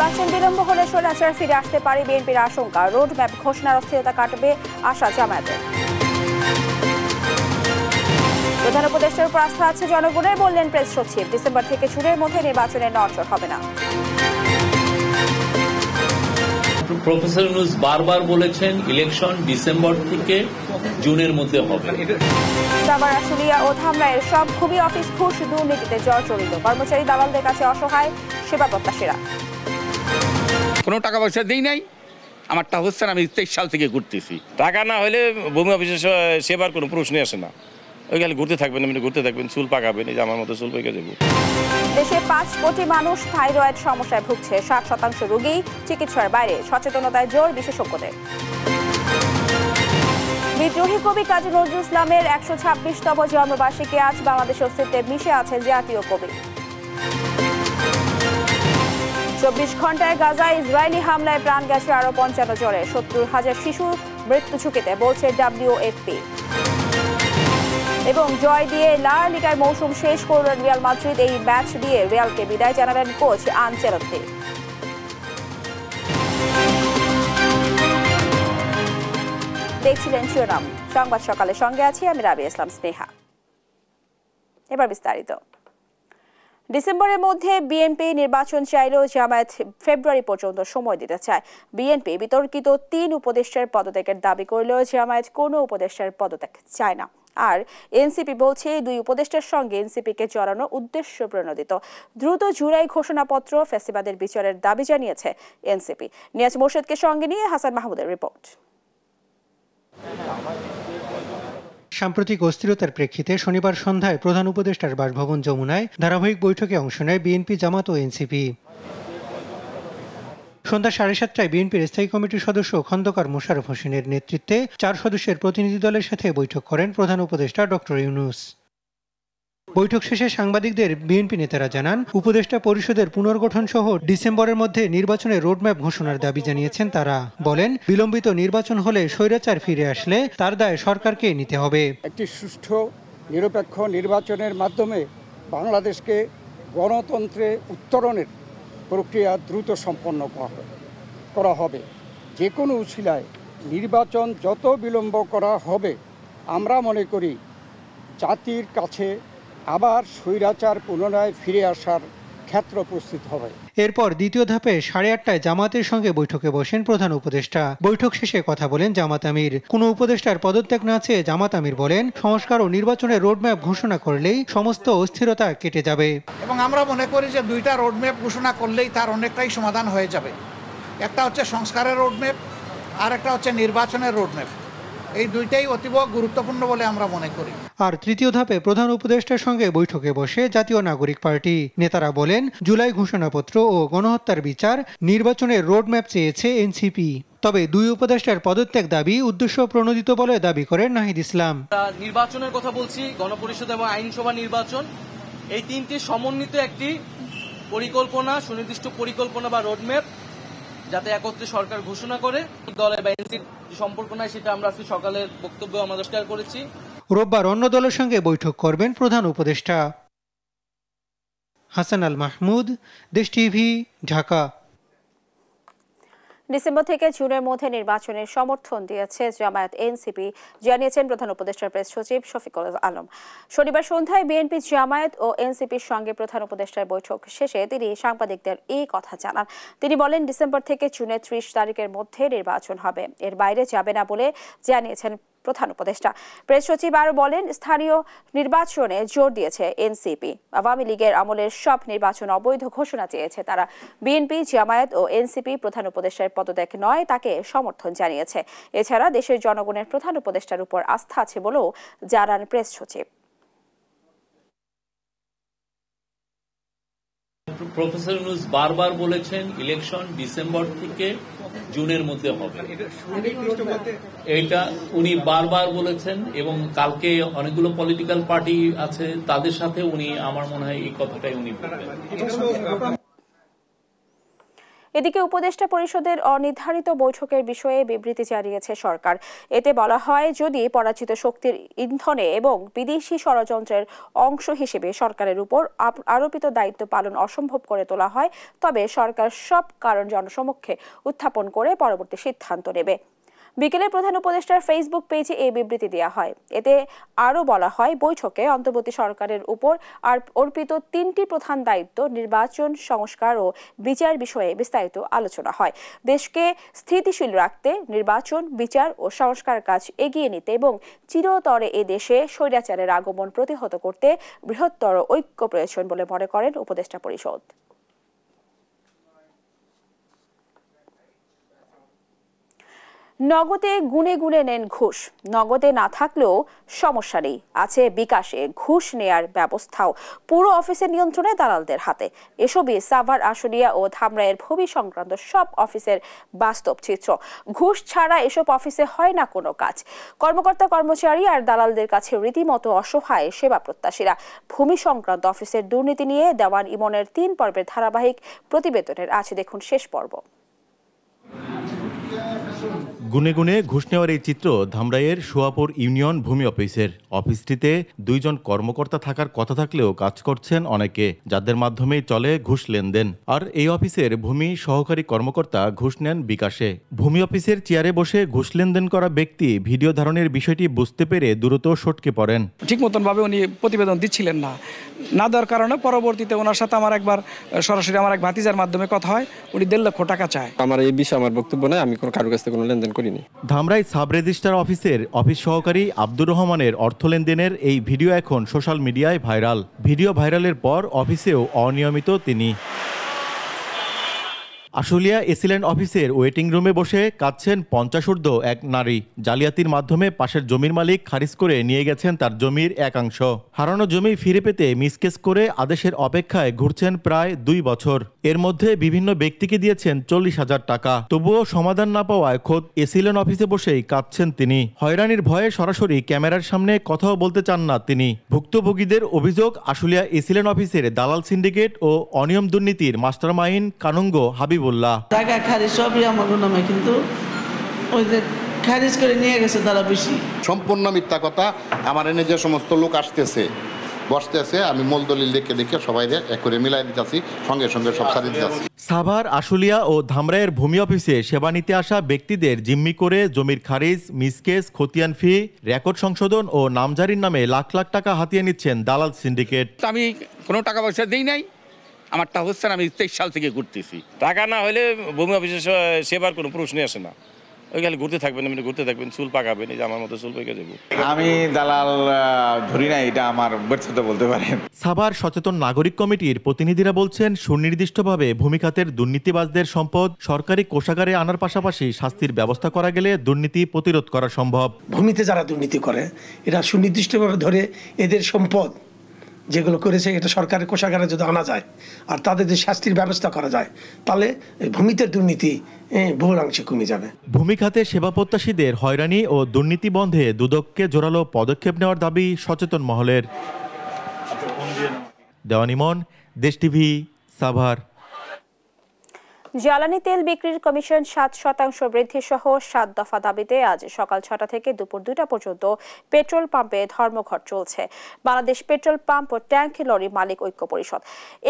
নির্বাচন বিলম্ব হলে স্বৈরাচার ফিরে আসতে পারে বিএনপির আশঙ্কা। রোড ম্যাপ ঘোষণার অস্থিরতা কাটবে আশা জামায়াতের। প্রধান উপদেষ্টার উপর আস্থা আছে জনগণের, বললেন প্রেস সচিব। ডিসেম্বর থেকে জুনের মধ্যে নির্বাচনের নড়চড় হবে না। প্রফেসর ইউনূস বারবার বলেছেন ইলেকশন ডিসেম্বর থেকে জুনের মধ্যে হবে। সাভার, আশুলিয়া ও ধামরাইয়ের সব খুবই অফিস ঘুষ দুর্নীতিতে জর্জরিত। কর্মচারী দালালদের কাছে অসহায় সেবা প্রত্যাশীরা। কোনো টাকা পয়সা দেই নাই, আমারটা হচ্ছে না। আমি 23 সাল থেকে ঘুরতেছি। টাকা না হলে ভূমি অফিসের সেবার কোনো প্রশ্নই আসে না। ওই খালি ঘুরতে থাকবেন, এমনি ঘুরতে থাকবেন, চুল পাকাবেন, এই যে আমার মতো চুল পেকে যাবো। দেশে 5 কোটি মানুষ থাইরয়েড সমস্যায় ভুগছে। 60% রোগী চিকিৎসার বাইরে। সচেতনতায় জোর বিশেষজ্ঞদের। বিদ্রোহী কবি কাজী নজরুল ইসলামের 126তম জন্মবার্ষিকী আজ। বাংলাদেশের অস্তিত্বে মিশে আছে জাতীয় কবি। 24 ঘন্টায় গাজায় ইসরায়েলি হামলায় প্রাণ গেছে আরো 55 জনের। 70,000 শিশু মৃত্যু ঝুঁকিতে, বলছে WFP। এবং জয় দিয়ে লা লিগার মৌসুম শেষ করলেন রিয়াল মাদ্রিদ। এই ম্যাচ দিয়ে রিয়ালকে বিদায় জানালেন কোচ আনচেলত্তি। দেখছিলেন শিরোনাম সংবাদ সকালে, সঙ্গে আছি আমি রাবি ইসলাম স্নেহা। এবার বিস্তারিত। ডিসেম্বরের মধ্যে বিএনপি নির্বাচন চাইলেও জামায়াত ফেব্রুয়ারি পর্যন্ত সময় দিতে চায়। বিএনপি বিতর্কিত 3 উপদেষ্টার পদত্যাগের দাবি করলেও জামায়াত কোনো উপদেষ্টার পদত্যাগ চায় না। আর এনসিপি বলছে 2 উপদেষ্টার সঙ্গে এনসিপিকে জড়ানো উদ্দেশ্য প্রণোদিত। দ্রুত জুলাই ঘোষণাপত্র, ফ্যাসিবাদের বিচারের দাবি জানিয়েছে এনসিপি। নিয়াজ মোর্শেদকে সঙ্গে নিয়ে হাসান মাহমুদের রিপোর্ট। সাম্প্রতিক অস্থিরতার প্রেক্ষিতে শনিবার সন্ধ্যায় প্রধান উপদেষ্টার বাসভবন যমুনায় ধারাবাহিক বৈঠকে অংশ নেয় বিএনপি, জামাত ও এনসিপি। সন্ধ্যা 7:30টায় বিএনপির স্থায়ী কমিটির সদস্য খন্দকার মোশাররফ হোসেনের নেতৃত্বে 4 সদস্যের প্রতিনিধি দলের সাথে বৈঠক করেন প্রধান উপদেষ্টা ডক্টর ইউনূস। বৈঠক শেষে সাংবাদিকদের বিএনপি নেতারা জানান, উপদেষ্টা পরিষদের পুনর্গঠন সহ ডিসেম্বরের মধ্যে নির্বাচনের রোডম্যাপ ঘোষণার দাবি জানিয়েছেন তারা। বলেন, বিলম্বিত নির্বাচন হলে স্বৈরাচার ফিরে আসলে তার দায় সরকারকে নিতে হবে। একটি সুষ্ঠু নিরপেক্ষ নির্বাচনের মাধ্যমে বাংলাদেশকে গণতন্ত্রে উত্তরণের প্রক্রিয়া দ্রুত সম্পন্ন করা হবে। যে কোনো উছিলায় নির্বাচন যত বিলম্ব করা হবে, আমরা মনে করি জাতির কাছে আবার স্বৈরাচার পুনরায় ফিরে আসার ক্ষেত্র প্রস্তুত হবে। এরপর দ্বিতীয় ধাপে 8:30টায় জামাতের সঙ্গে বৈঠকে বসেন প্রধান উপদেষ্টা। বৈঠক শেষে কথা বলেন জামাত আমির। কোনো উপদেষ্টার পদত্যাগ না চেয়ে জামাত আমির বলেন, সংস্কার ও নির্বাচনের রোডম্যাপ ঘোষণা করলেই সমস্ত অস্থিরতা কেটে যাবে। এবং আমরা মনে করি যে 2টা রোডম্যাপ ঘোষণা করলেই তার অনেকটাই সমাধান হয়ে যাবে। একটা হচ্ছে সংস্কারের রোডম্যাপ, আর একটা হচ্ছে নির্বাচনের রোডম্যাপ। এই 2টাই অতীব গুরুত্বপূর্ণ বলে আমরা মনে করি। আর তৃতীয় ধাপে প্রধান উপদেষ্টার সঙ্গে বৈঠকে বসে জাতীয় নাগরিক পার্টি নেতারা বলেন, জুলাই ঘোষণাপত্র ও গণহত্যার বিচার, নির্বাচনের রোডম্যাপ চেয়েছে এনসিপি। তবে 2 উপদেষ্টার পদত্যাগ দাবি উদ্দেশ্য প্রণোদিত বলে দাবি করেন নাহিদ ইসলাম। নির্বাচনের কথা বলছি, গণপরিষদ এবং আইনসভা নির্বাচন, এই 3টি সমন্বিত একটি পরিকল্পনা, সুনির্দিষ্ট পরিকল্পনা বা রোডম্যাপ, যাতে একত্রে সরকার ঘোষণা করে। দলের বা এনসিপির সম্পর্ক নাই, সেটা আমরা আজকে সকালের বক্তব্য আমাদের শেয়ার করেছি। রোববার অন্য দলের সঙ্গে বৈঠক করবেন প্রধান উপদেষ্টা। হাসান আল মাহমুদ, দেশ টিভি, ঢাকা। ডিসেম্বর থেকে জুনের মধ্যে নির্বাচনের সমর্থন দিয়েছে জামায়াত, এনসিপি জানিয়েছেন প্রধান উপদেষ্টার প্রেস সচিব শফিকুল আলম। শনিবার সন্ধ্যায় বিএনপি, জামায়াত ও এনসিপির সঙ্গে প্রধান উপদেষ্টার বৈঠক শেষে তিনি সাংবাদিকদের এই কথা জানান। তিনি বলেন, ডিসেম্বর থেকে জুনের 30 তারিখের মধ্যে নির্বাচন হবে, এর বাইরে যাবে না বলে জানিয়েছেন প্রধান উপদেষ্টা। প্রেস সচিব আরও বলেন, স্থানীয় নির্বাচনে জোর দিয়েছে এনসিপি। আওয়ামী লীগের আমলের সব নির্বাচন অবৈধ ঘোষণা চেয়েছে তারা। বিএনপি, জামায়াত ও এনসিপি প্রধান উপদেষ্টার পদত্যাগ নয়, তাকে সমর্থন জানিয়েছে। এছাড়া দেশের জনগণের প্রধান উপদেষ্টার উপর আস্থা আছে বলেও জানান প্রেস সচিব। প্রফেসর ইউনূস বারবার বলেছেন ইলেকশন ডিসেম্বর থেকে জুনের মধ্যে হবে। এটা উনি বারবার বলেছেন এবং কালকে অনেকগুলো পলিটিক্যাল পার্টি আছে, তাদের সাথে উনি, আমার মনে হয় এই কথাটাই উনি বলবেন। এদিকে উপদেষ্টা পরিষদের অনির্ধারিত বৈঠকের বিষয়ে বিবৃতি জানিয়েছে সরকার। এতে বলা হয়, যদি পরাজিত শক্তির ইন্ধনে এবং বিদেশি ষড়যন্ত্রের অংশ হিসেবে সরকারের উপর আরোপিত দায়িত্ব পালন অসম্ভব করে তোলা হয়, তবে সরকার সব কারণ জনসমক্ষে উত্থাপন করে পরবর্তী সিদ্ধান্ত নেবে। বিকেলে প্রধান উপদেষ্টার ফেসবুক পেজে এই বিবৃতি দেওয়া হয়। এতে আরও বলা হয়, বৈঠকে অন্তর্বর্তী সরকারের উপর অর্পিত 3টি প্রধান দায়িত্ব নির্বাচন, সংস্কার ও বিচার বিষয়ে বিস্তারিত আলোচনা হয়। দেশকে স্থিতিশীল রাখতে নির্বাচন, বিচার ও সংস্কার কাজ এগিয়ে নিতে এবং চিরতরে এ দেশে স্বৈরাচারের আগমন প্রতিহত করতে বৃহত্তর ঐক্য প্রয়োজন বলে মনে করেন উপদেষ্টা পরিষদ। নগদে গুনে গুনে নেন ঘুষ। নগদে না থাকলেও সমস্যা নেই, আছে বিকাশে ঘুষ নেয়ার ব্যবস্থাও। পুরো অফিসের নিয়ন্ত্রণে দালালদের হাতে। এসবই সাভার, আশুলিয়া ও ধামরাইয়ের ভূমি সংক্রান্ত সব অফিসের বাস্তব চিত্র। ঘুষ ছাড়া এসব অফিসে হয় না কোনো কাজ। কর্মকর্তা, কর্মচারী আর দালালদের কাছে রীতিমতো অসহায় সেবা প্রত্যাশীরা। ভূমি সংক্রান্ত অফিসের দুর্নীতি নিয়ে দেওয়ান ইমনের 3 পর্বের ধারাবাহিক প্রতিবেদনের আছে দেখুন শেষ পর্ব। গুনে গুনে ঘুষ নেওয়ার এই চিত্র ধামরাইয়ের সোয়াপুর ইউনিয়ন ভূমি অফিসের। অফিসটিতে 2 জন কর্মকর্তা থাকার কথা থাকলেও কাজ করছেন অনেকে, যাদের মাধ্যমেই চলে ঘুষ লেনদেন। আর এই অফিসের ভূমি সহকারী কর্মকর্তা ঘুষ নেন বিকাশে। ভূমি অফিসের চেয়ারে বসে ঘুষ লেনদেন করা ব্যক্তি ভিডিও ধারণের বিষয়টি বুঝতে পেরে দ্রুত সটকে পড়েন। ঠিক মতন ভাবে উনি প্রতিবেদন দিচ্ছিলেন না দেওয়ার কারণে পরবর্তীতে ওনার সাথে আমার একবার সরাসরি আমার এক ভাতিজার মাধ্যমে কথা হয়। উনি 1.5 লক্ষ টাকা চায়। আমার এই বিষয়ে আমার বক্তব্য নাই, আমি কোনো কারোর কাছ থেকে কোনো লেনদেন করিনি। ধামরাই সাব রেজিস্ট্রার অফিসের অফিস সহকারী আব্দুর রহমানের অর্থ লেনদেনের এই ভিডিও এখন সোশ্যাল মিডিয়ায় ভাইরাল। ভিডিও ভাইরালের পর অফিসেও অনিয়মিত তিনি। আশুলিয়া এসিল্যান্ড অফিসের ওয়েটিং রুমে বসে কাঁদছেন 50 ঊর্ধ্ব এক নারী। জালিয়াতির মাধ্যমে পাশের জমির মালিক খারিজ করে নিয়ে গেছেন তার জমির একাংশ। হারানো জমি ফিরে পেতে মিসকেস করে আদেশের অপেক্ষায় ঘুরছেন প্রায় 2 বছর। এর মধ্যে বিভিন্ন ব্যক্তিকে দিয়েছেন 40,000 টাকা, তবুও সমাধান না পাওয়ায় খোদ এসিল্যান্ড অফিসে বসেই কাঁদছেন তিনি। হয়রানির ভয়ে সরাসরি ক্যামেরার সামনে কথাও বলতে চান না তিনি। ভুক্তভোগীদের অভিযোগ, আশুলিয়া এসিল্যান্ড অফিসের দালাল সিন্ডিকেট ও অনিয়ম দুর্নীতির মাস্টারমাইন্ড কানুঙ্গ হাবিব টাকা খারিজ সবই আমার নামে, কিন্তু ওই যে খারিজ করে নিয়ে গেছে তারা বেশি। সম্পূর্ণ মিথ্যা কথা। আমার এনে যে সমস্ত লোক আসতেছে বসতেছে, আমি মূল দলিল দেখে সবাই এক করে মিলাই দিতেছি, সঙ্গে সঙ্গে সব সারি দিতেছি। সাভার, আশুলিয়া ও ধামরাইয়ের ভূমি অফিসে সেবা নিতে আসা ব্যক্তিদের জিম্মি করে জমির খারিজ, মিসকেস, খতিয়ান ফি, রেকর্ড সংশোধন ও নামজারির নামে লাখ লাখ টাকা হাতিয়ে নিচ্ছেন দালাল সিন্ডিকেট। আমি কোনো টাকা পয়সা দিই নাই, আমারটা হচ্ছে আমি 23 সাল থেকে ঘুরতেছি। টাকা না হলে ভূমি অফিসে সেবার কোনো প্রশ্নই আসে না। ওই খালি ঘুরতে থাকবেন, এমনি ঘুরতে থাকবেন, চুল পাকাবেন, এই যে আমার মতো চুল পেকে যাবো। আমি দালাল ধরি না, এটা আমার ব্যর্থতা বলতে পারেন। সাভার সচেতন নাগরিক কমিটির প্রতিনিধিরা বলছেন, সুনির্দিষ্টভাবে ভূমি খাতের দুর্নীতিবাজদের সম্পদ সরকারি কোষাগারে আনার পাশাপাশি শাস্তির ব্যবস্থা করা গেলে দুর্নীতি প্রতিরোধ করা সম্ভব। ভূমিতে যারা দুর্নীতি করে এরা সুনির্দিষ্টভাবে ধরে এদের সম্পদ যেগুলো করেছে এটা সরকারের কোষাগারে যদি আনা যায় আর তাদের যে শাস্তির ব্যবস্থা করা যায়, তাহলে ভূমিতে দুর্নীতি বহুলাংশে কমে যাবে। ভূমি খাতে সেবা প্রত্যাশীদের হয়রানি ও দুর্নীতি বন্ধে দুদককে জোরালো পদক্ষেপ নেওয়ার দাবি সচেতন মহলের। দেওয়ান ইমন, দেশ টিভি, সাভার। জ্বালানি তেল বিক্রির কমিশন 7% বৃদ্ধি সহ 7 দফা দাবিতে আজ সকাল 6টা থেকে দুপুর 2টা পর্যন্ত পেট্রোল পাম্পে ধর্মঘট চলছে বাংলাদেশ পেট্রোল পাম্প ও ট্যাঙ্ক লরি মালিক ঐক্য পরিষদ।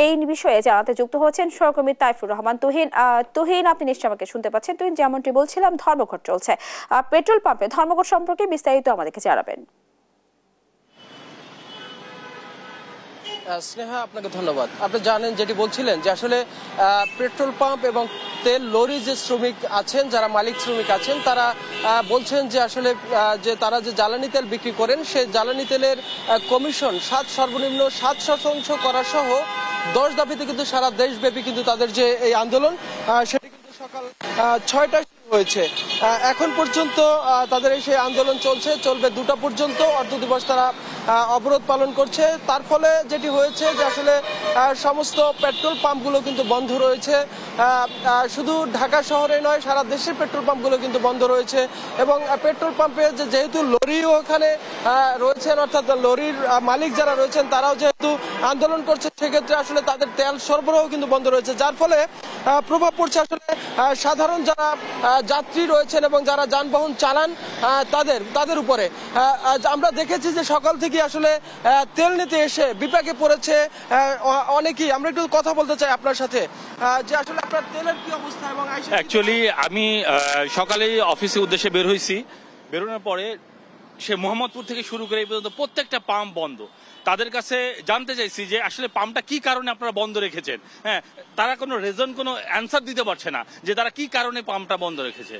এই বিষয়ে জানাতে যুক্ত হচ্ছেন সহকর্মী তাইফুর রহমান তুহিন। আপনি নিশ্চয় আমাকে শুনতে পাচ্ছেন। তুহিন, যেমনটি বলছিলাম, ধর্মঘট চলছে পেট্রোল পাম্পে। ধর্মঘট সম্পর্কে বিস্তারিত আমাদেরকে জানাবেন। স্নেহা, আপনাকে ধন্যবাদ। আপনি জানেন, যেটি বলছিলেন যে আসলে পেট্রোল পাম্প এবং তেল লরি যে শ্রমিক আছেন, যারা মালিক শ্রমিক আছেন, তারা বলছেন যে আসলে যে তারা যে জ্বালানি তেল বিক্রি করেন, সেই জ্বালানি তেলের কমিশন সর্বনিম্ন 7% করা সহ 10 দাবিতে কিন্তু সারা দেশব্যাপী কিন্তু তাদের যে এই আন্দোলন, সেটি কিন্তু সকাল 6টায় হয়েছে। এখন পর্যন্ত তাদের সেই আন্দোলন চলবে 2টা পর্যন্ত। অর্ধ দিবস তারা অবরোধ পালন করছে। তার ফলে যেটি হয়েছে যে আসলে সমস্ত পেট্রোল পাম্পগুলো কিন্তু বন্ধ রয়েছে। শুধু ঢাকা শহরে নয়, সারা দেশের পেট্রোল পাম্পগুলো কিন্তু বন্ধ রয়েছে এবং পেট্রোল পাম্পে যেহেতু লরিও ওখানে রয়েছেন, অর্থাৎ লরির মালিক যারা রয়েছেন তারাও যেহেতু আন্দোলন করছে, সেক্ষেত্রে আসলে তাদের তেল সরবরাহ কিন্তু বন্ধ রয়েছে, যার ফলে প্রভাব পড়ছে আসলে সাধারণ যারা যাত্রী রয়েছেন এবং যারা যানবাহন চালান তাদের উপরে। আমরা দেখেছি যে সকাল থেকে আসলে তেল নিতে এসে বিপাকে পড়েছে অনেকেই। আমরা একটু কথা বলতে চাই আপনার সাথে যে আসলে আপনার তেলের কি অবস্থা। এবং অ্যাকচুয়ালি আমি সকালেই অফিসের উদ্দেশ্যে বের হয়েছি, বেরোনোর পরে সে মোহাম্মদপুর থেকে শুরু করে এই পর্যন্ত প্রত্যেকটা পাম্প বন্ধ। তাদের কাছে জানতে চাইছি যে আসলে পাম্পটা কি কারণে আপনারা বন্ধ রেখেছেন। হ্যাঁ, তারা কোনো রিজন, কোনো অ্যান্সার দিতে পারছে না যে তারা কি কারণে পাম্পটা বন্ধ রেখেছে।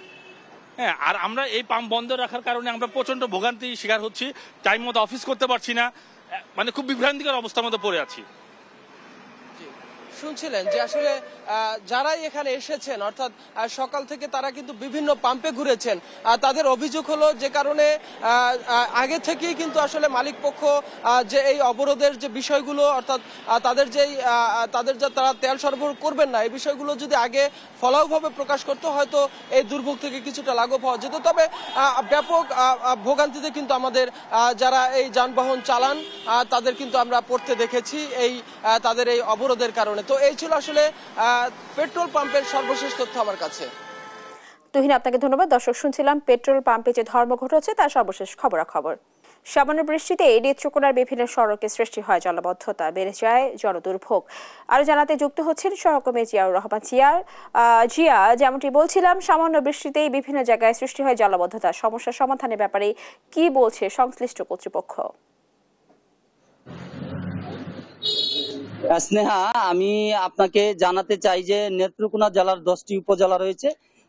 হ্যাঁ, আর আমরা এই পাম্প বন্ধ রাখার কারণে আমরা প্রচন্ড ভোগান্তির শিকার হচ্ছি, টাইম মতো অফিস করতে পারছি না, মানে খুব বিভ্রান্তিকর অবস্থার মধ্যে পড়ে আছি। শুনছিলেন যে আসলে যারাই এখানে এসেছেন, অর্থাৎ সকাল থেকে তারা কিন্তু বিভিন্ন পাম্পে ঘুরেছেন। তাদের অভিযোগ হলো যে কারণে আগে থেকেই কিন্তু আসলে মালিক পক্ষ যে এই অবরোধের যে বিষয়গুলো, অর্থাৎ তাদের যে তারা তেল সরবরাহ করবেন না, এই বিষয়গুলো যদি আগে ফলাওভাবে প্রকাশ করতে হয়তো এই দুর্ভোগ থেকে কিছুটা লাঘব হওয়া যেত। তবে ব্যাপক ভোগান্তিতে কিন্তু আমাদের যারা এই যানবাহন চালান তাদের কিন্তু আমরা পড়তে দেখেছি তাদের এই অবরোধের কারণে। তো এই ছিল আসলে পেট্রোল পাম্পের সর্বশেষ তথ্য আমার কাছে। তুহিন, আপনাকে ধন্যবাদ। দর্শক, শুনছিলাম পেট্রোল পাম্পে যে ধর্মঘট হচ্ছে তার সর্বশেষ খবরাখবর। সামান্য বৃষ্টিতে নেত্রকোনার বিভিন্ন সড়কে সৃষ্টি হয় জলাবদ্ধতা, বেড়ে যায় জনদুর্ভোগ। আরো জানাতে যুক্ত হচ্ছেন সহকর্মী জিয়াউর রহমান। জিয়া, যেমনটি বলছিলাম, সামান্য বৃষ্টিতেই বিভিন্ন জায়গায় সৃষ্টি হয় জলাবদ্ধতা। সমস্যা সমাধানের ব্যাপারে কি বলছে সংশ্লিষ্ট কর্তৃপক্ষ? স্নেহা, আমি আপনাকে জানাতে চাই যে নেত্রকোনা জেলার 10টি উপজেলা রয়েছে।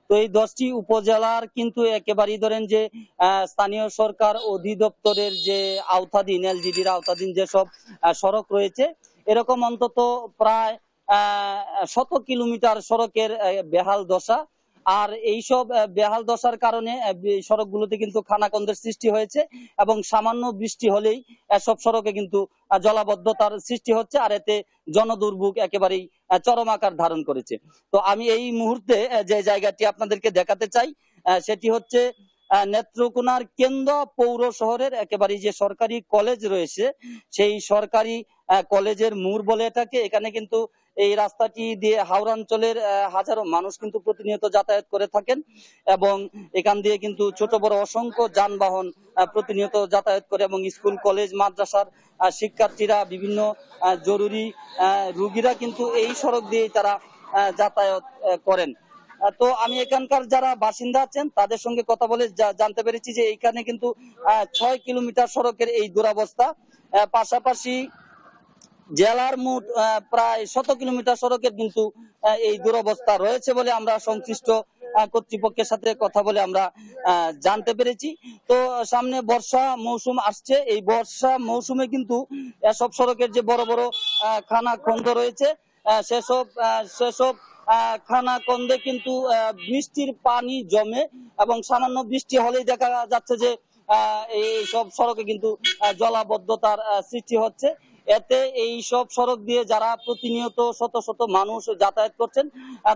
তো এই 10টি উপজেলার কিন্তু একেবারেই ধরেন যে স্থানীয় সরকার অধিদপ্তরের যে আওতাধীন, এলজিডির আওতাধীন যেসব সড়ক রয়েছে, এরকম অন্তত প্রায় 100 কিলোমিটার সড়কের বেহাল দশা। আর এইসব বেহাল দশার কারণে সড়কগুলোতে কিন্তু খানাখন্দের সৃষ্টি হয়েছে এবং সামান্য বৃষ্টি হলেই এসব সড়কে কিন্তু জলাবদ্ধতার সৃষ্টি হচ্ছে, আর এতে জনদুর্ভোগ একেবারেই চরম আকার ধারণ করেছে। তো আমি এই মুহূর্তে যে জায়গাটি আপনাদেরকে দেখাতে চাই সেটি হচ্ছে নেত্রকোনার কেন্দ্র পৌর শহরের একেবারে যে সরকারি কলেজ রয়েছে, সেই সরকারি কলেজের মোড় বলে এটাকে। এখানে কিন্তু এই রাস্তাটি দিয়ে হাওড়াঞ্চলের হাজারো মানুষ কিন্তু প্রতিনিয়ত যাতায়াত করে থাকেন এবং এখান দিয়ে কিন্তু ছোট বড় অসংখ্য যানবাহন প্রতিনিয়ত যাতায়াত করে এবং স্কুল কলেজ মাদ্রাসার শিক্ষার্থীরা, বিভিন্ন জরুরি রোগীরা কিন্তু এই সড়ক দিয়ে তারা যাতায়াত করেন। তো আমি এখানকার যারা বাসিন্দা আছেন তাদের সঙ্গে কথা বলে জানতে পেরেছি যে এখানে কিন্তু 6 কিলোমিটার সড়কের এই দুরবস্থা। পাশাপাশি জেলার মোট প্রায় 100 কিলোমিটার সড়কের কিন্তু এই দুরবস্থা রয়েছে বলে আমরা সংশ্লিষ্ট কর্তৃপক্ষের সাথে কথা বলে আমরা জানতে পেরেছি। তো সামনে বর্ষা মৌসুম আসছে, এই বর্ষা মৌসুমে কিন্তু এসব সড়কের যে বড় বড় খানাখন্দ রয়েছে সেসব খানাখন্দে কিন্তু বৃষ্টির পানি জমে এবং সামান্য বৃষ্টি হলেই দেখা যাচ্ছে যে এই সব সড়কে কিন্তু জলাবদ্ধতার সৃষ্টি হচ্ছে। এতে এই সব সড়ক দিয়ে যারা প্রতিনিয়ত শত শত মানুষ যাতায়াত করছেন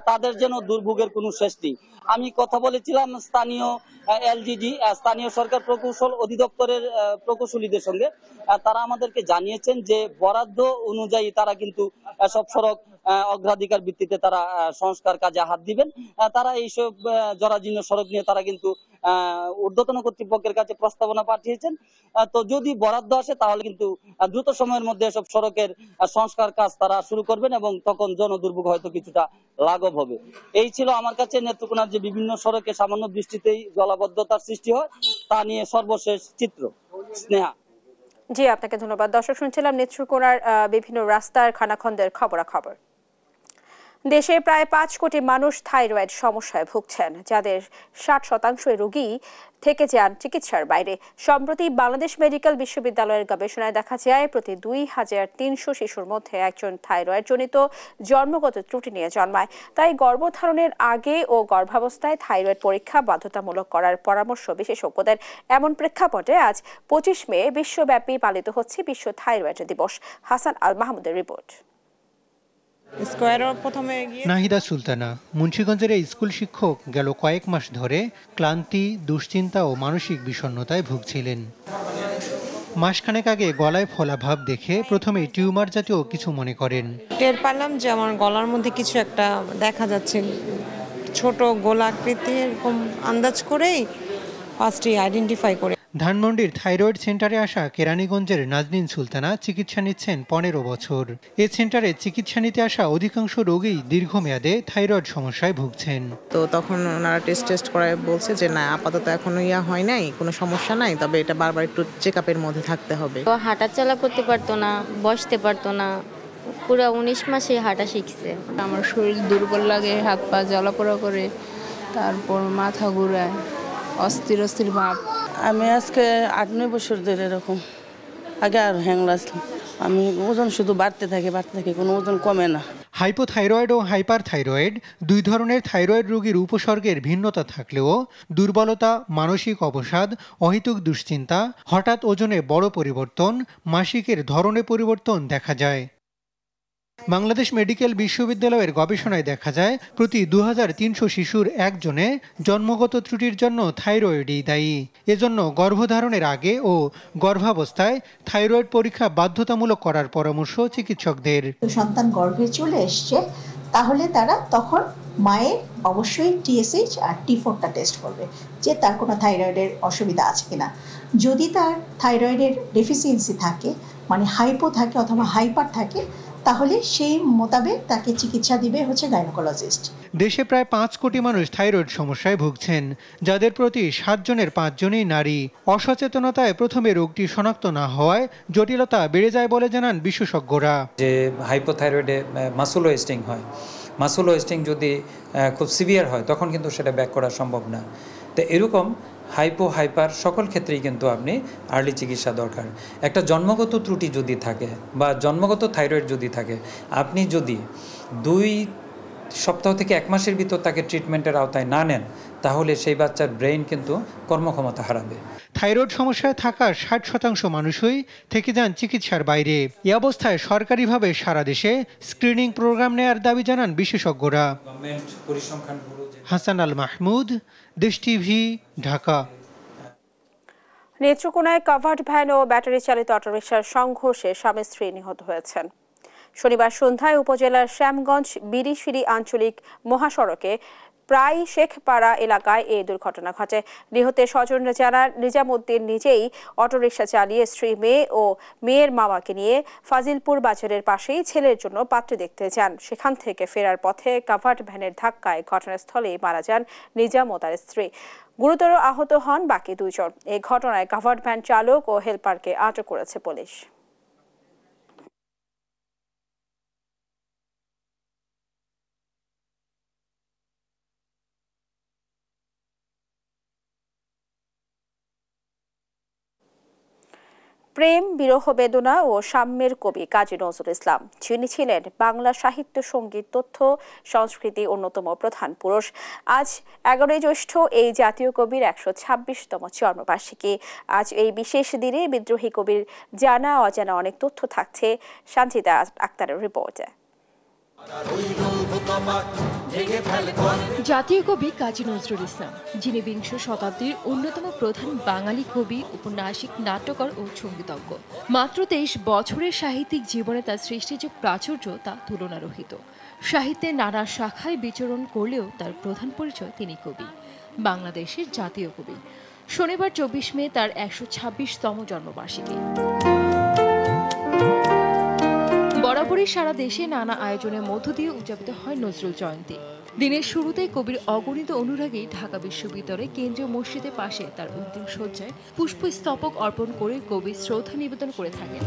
তাদের যেন দুর্ভোগের কোনো শেষ নেই। আমি কথা বলেছিলাম স্থানীয় এলজিডি, স্থানীয় সরকার প্রকৌশল অধিদপ্তরের প্রকৌশলীদের সঙ্গে। তারা আমাদেরকে জানিয়েছেন যে বরাদ্দ অনুযায়ী তারা কিন্তু সব সড়ক অগ্রাধিকার ভিত্তিতে তারা সংস্কার কাজে হাত দিবেন। তারা এইসব জরাজীর্ণ সড়ক নিয়ে তারা কিন্তু ঊর্ধ্বতন কর্তৃপক্ষের কাছে প্রস্তাবনা পাঠিয়েছেন। তো যদি বরাদ্দ আসে তাহলে কিন্তু দ্রুত সময়ের মধ্যে সব সড়কের সংস্কার কাজ তারা শুরু করবেন এবং তখন জনদুর্ভোগ হয়তো কিছুটা লাঘব হবে। এই ছিল আমার কাছে নেত্রকোনার যে বিভিন্ন সড়কে সামান্য বৃষ্টিতেই জলাবদ্ধতার সৃষ্টি হয় তা নিয়ে সর্বশেষ চিত্র। স্নেহা। জি, আপনাকে ধন্যবাদ। দর্শক, শুনছিলাম নেত্রকোনার বিভিন্ন রাস্তার খানাখন্দের খবরাখবর। দেশে প্রায় 5 কোটি মানুষ থাইরয়েড সমস্যায় ভুগছেন, যাদের 60% রোগী থেকে যান চিকিৎসার বাইরে। সম্প্রতি বাংলাদেশ মেডিকেল বিশ্ববিদ্যালয়ের গবেষণায় দেখা যায় প্রতি 2300 শিশুর মধ্যে একজন থাইরয়েড জনিত জন্মগত ত্রুটি নিয়ে জন্মায়। তাই গর্ভধারণের আগে ও গর্ভাবস্থায় থাইরয়েড পরীক্ষা বাধ্যতামূলক করার পরামর্শ বিশেষজ্ঞদের। এমন প্রেক্ষাপটে আজ 25 মে বিশ্বব্যাপী পালিত হচ্ছে বিশ্ব থাইরয়েড দিবস। হাসান আল মাহমুদের রিপোর্ট। নাহিদা সুলতানা মুন্সিগঞ্জের এই স্কুল শিক্ষক গেল কয়েক মাস ধরে ক্লান্তি, দুশ্চিন্তা ও মানসিক বিষণ্ণতায় ভুগছিলেন। মাসখানেক আগে গলায় ফোলা ভাব দেখে প্রথমে টিউমার জাতীয় কিছু মনে করেন। টের পেলাম যে আমার গলার মধ্যে কিছু একটা দেখা যাচ্ছে, ছোট গোলাকৃতি, এরকম আন্দাজ করেই ফার্স্টে আইডেন্টিফাই করে। ধানমন্ডির থাইরয়েড সেন্টারে আসা কেরানীগঞ্জের নাজনীন সুলতানা চিকিৎসা নিচ্ছেন 15 বছর। এ সেন্টারে চিকিৎসা নিতে আসা অধিকাংশ রোগী দীর্ঘমেয়াদে থাইরয়েড সমস্যায় ভুগছেন। তো তখন ওনারা টেস্ট করায় বলছে যে না, আপাতত এখনো হয় নাই, কোনো সমস্যা নাই, তবে এটা বারবার একটু চেক আপের মধ্যে থাকতে হবে। হাঁটাচলা করতে পারতো না, বসতে পারতো না, পুরো 19 মাসে হাঁটা শিখছে। আমার শরীর দুর্বল লাগে, হাত পা জ্বালাপোড়া করে, তারপর মাথা ঘুরায়, অস্থির অস্থির ভাব। আমি আজকে 8-9 বছর ধরে এরকম। আগে আর হ্যাংলা আসলাম, আমি ওজন শুধু বাড়তে থাকে, কোনো ওজন কমে না। হাইপোথাইরয়েড ও হাইপার থাইরয়েড দুই ধরনের থাইরয়েড রোগীর উপসর্গের ভিন্নতা থাকলেও দুর্বলতা, মানসিক অবসাদ, অহেতুক দুশ্চিন্তা, হঠাৎ ওজনে বড় পরিবর্তন, মাসিকের ধরনে পরিবর্তন দেখা যায়। বাংলাদেশ মেডিকেল বিশ্ববিদ্যালয়ের গবেষণায় দেখা যায় প্রতি 2300 শিশুর একজনে জন্মগত ত্রুটির জন্য থাইরয়েডই দায়ী। এজন্য গর্ভধারণের আগে ও গর্ভাবস্থায় থাইরয়েড পরীক্ষা বাধ্যতামূলক করার পরামর্শ চিকিৎসকদের। সন্তান গর্ভে চলে এসছে, তাহলে তারা তখন মায়ের অবশ্যই TSH আর T4টা টেস্ট করবে যে তার কোনো থাইরয়েডের অসুবিধা আছে কিনা। যদি তার থাইরয়েডের ডেফিসিয়েন্সি থাকে, মানে হাইপো থাকে অথবা হাইপার থাকে, তাহলে সেই মোতাবেক তাকে চিকিৎসা দিবে গাইনোকোলজিস্ট। দেশে প্রায় 5 কোটি মানুষ থাইরয়েড সমস্যায় ভুগছেন, যাদের প্রতি 7 জনের 5 জনই নারী। অসচেতনতায় প্রথমে রোগটি শনাক্ত না হওয়ায় জটিলতা বেড়ে যায় বলে জানান বিশেষজ্ঞরা। যে হাইপোথাইরয়েডে মাসল ওয়েস্টিং হয়, মাসল ওয়েস্টিং যদি খুব সিভিয়ার হয় তখন কিন্তু সেটা ব্যাক করা সম্ভব না। তো এরকম হাইপার সকল ক্ষেত্রেই কিন্তু আপনি আর্লি চিকিৎসা দরকার। একটা জন্মগত ত্রুটি যদি থাকে বা জন্মগত থাইরয়েড যদি থাকে, আপনি যদি 2 সপ্তাহ থেকে 1 মাসের ভিতর তাকে ট্রিটমেন্টের আওতায় না নেন, তাহলে সেই বাচ্চার ব্রেইন কিন্তু কর্মক্ষমতা হারাবে। থাইরয়েড সমস্যায় থাকা 60% মানুষই থেকে যান চিকিৎসার বাইরে। এই অবস্থায় সরকারিভাবে সারা দেশে স্ক্রিনিং প্রোগ্রাম নেয়ার দাবি জানান বিশেষজ্ঞরা। হাসান আল মাহমুদ, দেশ টিভি, ঢাকা। নেত্রকোনায় কাভার্ড ভ্যান ও ব্যাটারি চালিত অটোরিকশার সংঘর্ষে স্বামী স্ত্রী নিহত হয়েছেন। শনিবার সন্ধ্যায় উপজেলার শ্যামগঞ্জ বিরিশিরি আঞ্চলিক মহাসড়কে প্রায় শেখপাড়া এলাকায় এই দুর্ঘটনা ঘটে। নিহতের স্বজনরা জানান, নিজামুদ্দিন নিজেই অটোরিকশা চালিয়ে স্ত্রী, মেয়ে ও মেয়ের মামাকে নিয়ে ফাজিলপুর বাজারের পাশেই ছেলের জন্য পাত্র দেখতে যান। সেখান থেকে ফেরার পথে কাভার্ড ভ্যানের ধাক্কায় ঘটনাস্থলেই মারা যান নিজাম ও তার স্ত্রী। গুরুতর আহত হন বাকি 2 জন। এই ঘটনায় কাভার্ড ভ্যান চালক ও হেলপারকে আটক করেছে পুলিশ। প্রেম, বিরহ, বেদনা ও সাম্যের কবি কাজী নজরুল ইসলাম। যিনি ছিলেন বাংলা সাহিত্য, সঙ্গীত, তথ্য, সংস্কৃতি অন্যতম প্রধান পুরুষ। আজ 11 জ্যৈষ্ঠ এই জাতীয় কবির 126তম জন্মবার্ষিকী। আজ এই বিশেষ দিনে বিদ্রোহী কবির জানা অজানা অনেক তথ্য থাকছে সানজিদা আক্তারের রিপোর্টে। জাতীয় কবি কাজী নজরুল ইসলাম, যিনি 20 শতাব্দীর অন্যতম প্রধান বাঙালি কবি, উপন্যাসিক, নাট্যকার ও সঙ্গীতজ্ঞ। মাত্র 23 বছরের সাহিত্যিক জীবনে তার সৃষ্টির যে প্রাচুর্য তা তুলনারহিত। সাহিত্যের নানা শাখায় বিচরণ করলেও তার প্রধান পরিচয় তিনি কবি, বাংলাদেশের জাতীয় কবি। শনিবার 24 মে তার 126তম জন্মবার্ষিকী। বরাবরই সারা দেশে নানা আয়োজনের মধ্য দিয়ে উদযাপিত হয় নজরুল জয়ন্তী। দিনের শুরুতেই কবির অগণিত অনুরাগী ঢাকা বিশ্ববিদ্যালয়ের কেন্দ্রীয় মসজিদের পাশে তার অন্তিম শয্যায় পুষ্পস্তবক অর্পণ করে কবি শ্রদ্ধা নিবেদন করে থাকেন।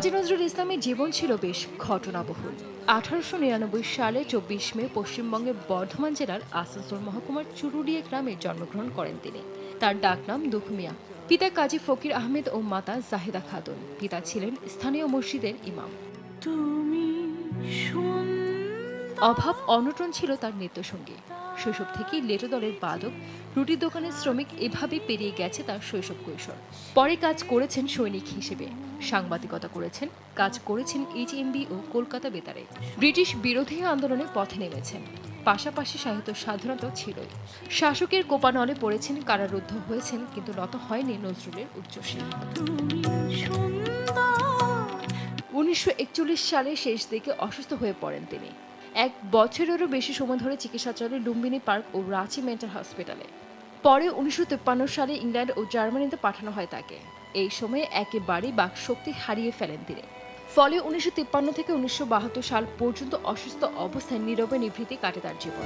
কাজী নজরুল ইসলামের জীবন ছিল বেশ ঘটনাবহুল। 1899 সালে 24 মে পশ্চিমবঙ্গের বর্ধমান জেলার আসানসোল মহকুমার চুরুলিয়া গ্রামে জন্মগ্রহণ করেন তিনি। তার ডাকনাম দুঃখ মিয়া। পিতা কাজী ফকির আহমেদ ও মাতা জাহেদা খাতুন। পিতা ছিলেন স্থানীয় মসজিদের ইমাম। অভাব অনটন ছিল তার নৃত্যসঙ্গী। শৈশব থেকেই লেটো দলের বাদক, রুটির দোকানের শ্রমিক, এভাবেই পেরিয়ে গেছে তার শৈশব কৈশোর। পরে কাজ করেছেন সৈনিক হিসেবে, সাংবাদিকতা করেছেন, কাজ করেছেন HMB ও কলকাতা বেতারে। ব্রিটিশ বিরোধী আন্দোলনে পথে নেমেছেন, পাশাপাশি সাহিত্য সাধনাটাও ছিলই। শাসকের কোপানলে পড়েছেন, কারারুদ্ধ হয়েছেন, কিন্তু নত হয়নি নজরুলের উচ্চশির। 1941 সালে শেষ দিকে অসুস্থ হয়ে পড়েন তিনি। 1 বছরেরও বেশি সময় ধরে চিকিৎসা চলে লুম্বিনী পার্ক ও রাঁচি মেন্টাল হসপিটালে। পরে 1953 সালে ইংল্যান্ড ও জার্মানিতে পাঠানো হয় তাকে। এই সময়ে একেবারেই বাকশক্তি হারিয়ে ফেলেন তিনি। ফলে 1953 থেকে 1972 সাল পর্যন্ত অসুস্থ অবস্থায় নীরবে নিভৃতে কাটে তার জীবন।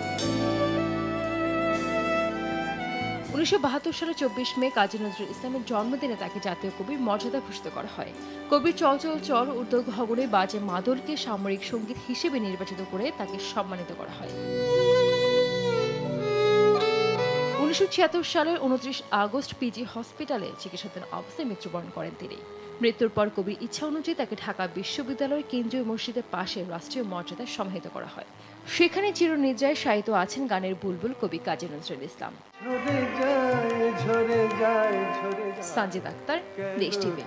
1972 সালে 24 মে কাজী নজরুল ইসলামের জন্মদিনে তাকে জাতীয় কবির মর্যাদা ভূষিত করা হয়। কবির চল চল চল উদ্যোগ ভবনে বাজে মাদলকে সামরিক সঙ্গীত হিসেবে নির্বাচিত করে তাকে সম্মানিত করা হয়। 1976 সালের 29 আগস্ট PG হসপিটালে চিকিৎসাধীন অবস্থায় মৃত্যুবরণ করেন তিনি। মৃত্যুর পর কবির ইচ্ছা অনুযায়ী তাকে ঢাকা বিশ্ববিদ্যালয়ের কেন্দ্রীয় মসজিদের পাশে রাষ্ট্রীয় মর্যাদায় সমাহিত করা হয়। সেখানে চিরনিদ্রায় শায়িত আছেন গানের বুলবুল কবি কাজী নজরুল ইসলাম। সানজিদ আক্তার, দেশ টিভি।